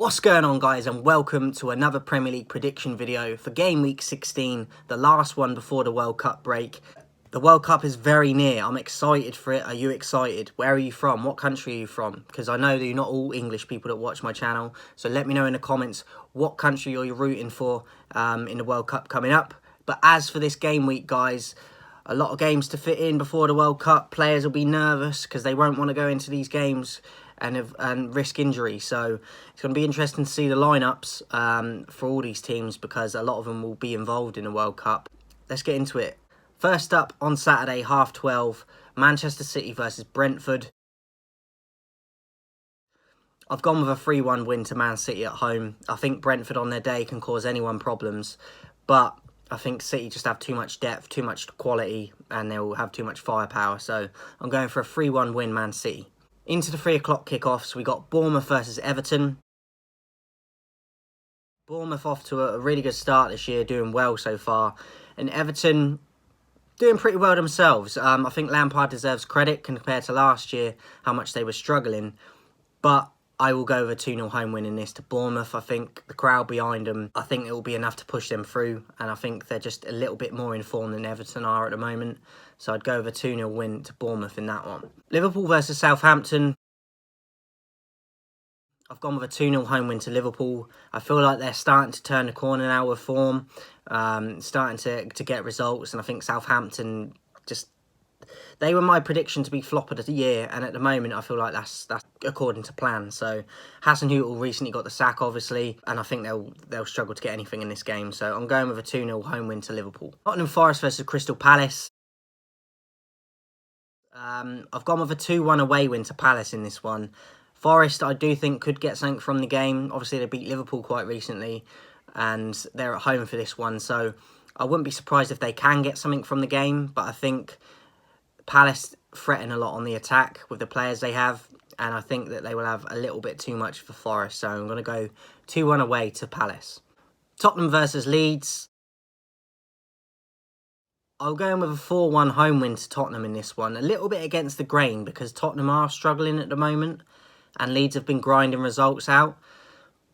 What's going on, guys, and welcome to another Premier League prediction video for Game Week 16, the last one before the World Cup break. The World Cup is very near. I'm excited for it. Are you excited? Where are you from? What country are you from? Because I know that you're not all English people that watch my channel, so let me know in the comments what country you're rooting for in the World Cup coming up. But as for this Game Week, guys, a lot of games to fit in before the World Cup. Players will be nervous because they won't want to go into these games and risk injury. So it's going to be interesting to see the lineups for all these teams because a lot of them will be involved in the World Cup. Let's get into it. First up on Saturday, 12:30, Manchester City versus Brentford. I've gone with a 3-1 win to Man City at home. I think Brentford on their day can cause anyone problems, but I think City just have too much depth, too much quality, and they'll have too much firepower. So I'm going for a 3-1 win, Man City. Into the 3 o'clock kickoffs, we got Bournemouth versus Everton. Bournemouth off to a really good start this year, doing well so far. And Everton doing pretty well themselves. I think Lampard deserves credit compared to last year, how much they were struggling. But I will go with a 2-0 home win in this to Bournemouth. I think the crowd behind them, I think it will be enough to push them through. And I think they're just a little bit more in form than Everton are at the moment. So I'd go with a 2-0 win to Bournemouth in that one. Liverpool versus Southampton. I've gone with a 2-0 home win to Liverpool. I feel like they're starting to turn the corner now with form. Starting to get results. And I think Southampton they were my prediction to be flop of the year, and at the moment I feel like that's according to plan. So Hasenhüttl recently got the sack, obviously, and I think they'll struggle to get anything in this game. So I'm going with a 2-0 home win to Liverpool. Tottenham Forest versus Crystal Palace. I've gone with a 2-1 away win to Palace in this one. Forest, I do think, could get something from the game. Obviously, they beat Liverpool quite recently, and they're at home for this one. So I wouldn't be surprised if they can get something from the game, but I think Palace threaten a lot on the attack with the players they have, and I think that they will have a little bit too much for Forest, so I'm going to go 2-1 away to Palace. Tottenham versus Leeds. I'll go in with a 4-1 home win to Tottenham in this one. A little bit against the grain because Tottenham are struggling at the moment, and Leeds have been grinding results out.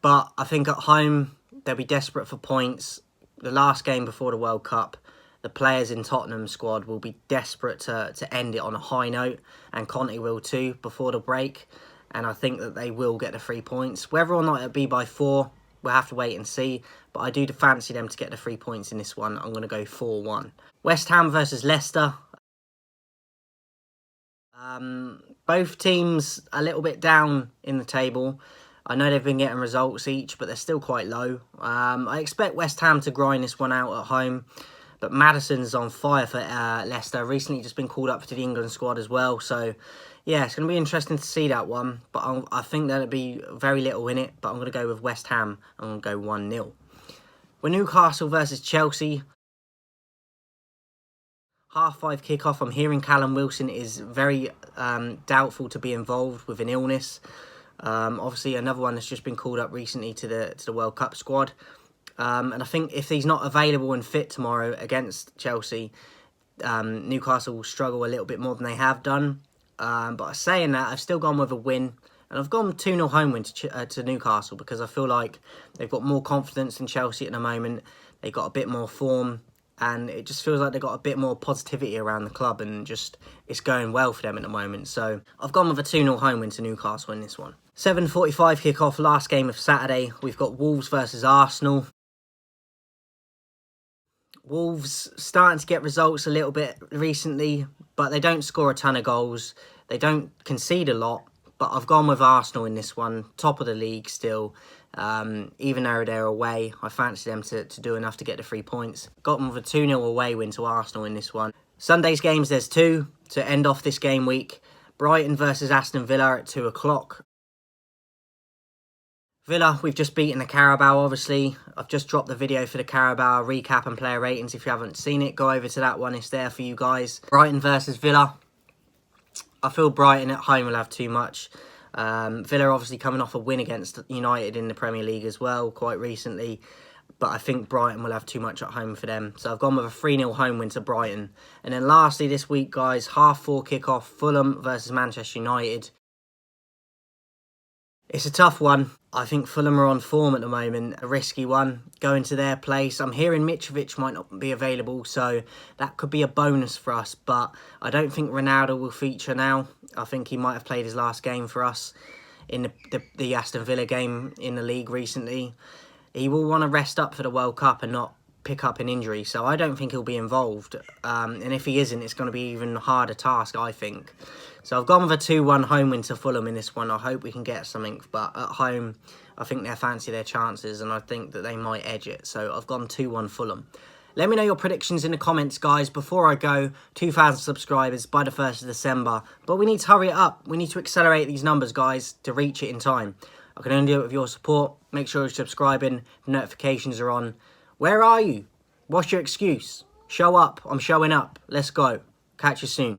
But I think at home, they'll be desperate for points. The last game before the World Cup, the players in Tottenham's squad will be desperate to end it on a high note, and Conte will too before the break. And I think that they will get the 3 points. Whether or not it'll be by 4, we'll have to wait and see. But I do fancy them to get the 3 points in this one. I'm going to go 4-1. West Ham versus Leicester. Both teams a little bit down in the table. I know they've been getting results each, but they're still quite low. I expect West Ham to grind this one out at home. But Maddison's on fire for Leicester. Recently just been called up to the England squad as well. So, yeah, it's going to be interesting to see that one. But I think there'll be very little in it. But I'm going to go with West Ham. I'm going to go 1-0. With Newcastle versus Chelsea. 5:30 kickoff. I'm hearing Callum Wilson is very doubtful to be involved with an illness. Obviously, another one that's just been called up recently to the World Cup squad. And I think if he's not available and fit tomorrow against Chelsea, Newcastle will struggle a little bit more than they have done. But saying that, I've still gone with a win. And I've gone 2-0 home win to Newcastle because I feel like they've got more confidence than Chelsea at the moment. They've got a bit more form. And it just feels like they've got a bit more positivity around the club. And just it's going well for them at the moment. So I've gone with a 2-0 home win to Newcastle in this one. 7:45 kickoff, last game of Saturday. We've got Wolves versus Arsenal. Wolves starting to get results a little bit recently, but they don't score a ton of goals. They don't concede a lot, but I've gone with Arsenal in this one. Top of the league still. Even though they're away, I fancy them to do enough to get the 3 points. Got them with a 2-0 away win to Arsenal in this one. Sunday's games, there's 2 to end off this game week. Brighton versus Aston Villa at 2 o'clock. Villa, we've just beaten the Carabao, obviously. I've just dropped the video for the Carabao recap and player ratings. If you haven't seen it, go over to that one. It's there for you guys. Brighton versus Villa. I feel Brighton at home will have too much. Villa obviously coming off a win against United in the Premier League as well quite recently. But I think Brighton will have too much at home for them. So I've gone with a 3-0 home win to Brighton. And then lastly this week, guys, 4:30 kickoff, Fulham versus Manchester United. It's a tough one. I think Fulham are on form at the moment, a risky one, going to their place. I'm hearing Mitrovic might not be available, so that could be a bonus for us, but I don't think Ronaldo will feature now. I think he might have played his last game for us in the Aston Villa game in the league recently. He will want to rest up for the World Cup and not pick up an injury, so I don't think he'll be involved. And if he isn't, it's going to be an even harder task, I think. So I've gone with a 2-1 home win to Fulham in this one. I hope we can get something, but at home, I think they fancy their chances, and I think that they might edge it. So I've gone 2-1 Fulham. Let me know your predictions in the comments, guys. Before I go, 2,000 subscribers by the 1st of December. But we need to hurry it up. We need to accelerate these numbers, guys, to reach it in time. I can only do it with your support. Make sure you're subscribing. The notifications are on. Where are you? What's your excuse? Show up. I'm showing up. Let's go. Catch you soon.